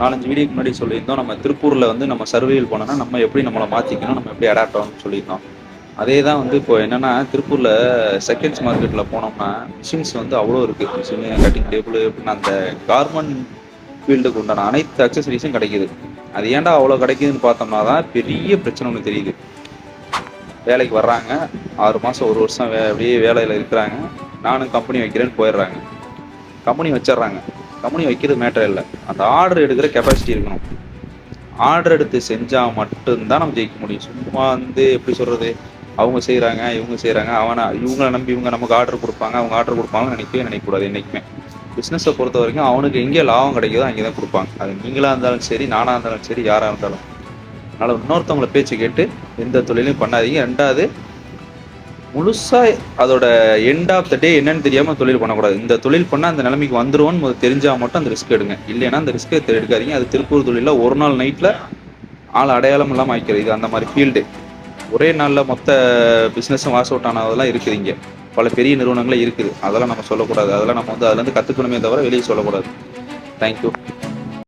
4-5 வீடியோக்கு முன்னாடி சொல்லியிருந்தோம். நம்ம திருப்பூர்ல வந்து நம்ம சர்வைவல் பண்ணோம்னா நம்ம எப்படி நம்மளை மாத்திக்கணும், நம்ம எப்படி அடாப்ட் ஆகணும்னு சொல்லியிருந்தோம். அதே தான் வந்து இப்போ என்னன்னா திருப்பூர்ல செகண்ட்ஸ் மார்க்கெட்ல போனோம்னா மிஷின்ஸ் வந்து அவ்வளோ இருக்கு. மிஷின், கட்டிங் டேபிள் அப்படின்னு அந்த கார்மெண்ட் ஃபீல்டுக்கு உண்டான அனைத்து அக்சசரிஸும் கிடைக்குது. அது ஏன்டா அவ்வளோ கிடைக்குதுன்னு பார்த்தோம்னா தான் பெரிய பிரச்சனை ஒன்று தெரியுது. வேலைக்கு வர்றாங்க, 6 மாதம் 1 வருஷம் அப்படியே வேலையில் இருக்கிறாங்க. நானும் கம்பெனி வைக்கிறேன்னு போயிடுறாங்க. கம்பெனி வச்சிடுறாங்க. கம்பெனி வைக்கிறது மேட்டர் இல்லை, அந்த ஆர்டர் எடுக்கிற கெப்பாசிட்டி இருக்கணும். ஆர்டர் எடுத்து செஞ்சால் மட்டும்தான் நம்ம ஜெயிக்க முடியும். சும்மா வந்து எப்படி சொல்கிறது, அவங்க செய்கிறாங்க இவங்க செய்கிறாங்க, இவங்களை நம்பி இவங்க நமக்கு ஆர்டர் கொடுப்பாங்க, அவங்க ஆர்டர் கொடுப்பாங்கன்னு நினைக்கக்கூடாது. என்றைக்குமே பிஸ்னஸை பொறுத்த வரைக்கும் அவனுக்கு எங்கே லாபம் கிடைக்குதோ அங்கே தான் கொடுப்பாங்க. அது நீங்களாக இருந்தாலும் சரி, நானாக இருந்தாலும் சரி, யாராக இருந்தாலும். அதனால் இன்னொருத்தவங்களை பேச்சு கேட்டு எந்த தொழிலையும் பண்ணாதீங்க. 2வது, முழுசாக அதோட எண்ட் ஆஃப் த டே என்னன்னு தெரியாமல் தொழில் பண்ணக்கூடாது. இந்த தொழில் பண்ணால் அந்த நிலைமைக்கு வந்துருவோன்னு தெரிஞ்சால் மட்டும் அந்த ரிஸ்க் எடுங்க. இல்லைன்னா அந்த ரிஸ்க்கை எடுக்காதீங்க. அது திருப்பூர் தொழிலில் ஒரு நாள் நைட்டில் ஆள் அடையாளம் இல்லாமல் ஆய்க்கிறது. இது அந்த மாதிரி ஃபீல்டு. ஒரே நாளில் மொத்த பிஸ்னஸும் வாஷ் அவுட் ஆனதெல்லாம் இருக்குது. இங்கே பல பெரிய நிறுவனங்களே இருக்குது. அதெல்லாம் நம்ம சொல்லக்கூடாது. அதெல்லாம் நம்ம வந்து அதுலேருந்து கற்றுக்கணுமே தவிர வெளியே சொல்லக்கூடாது. தேங்க்யூ.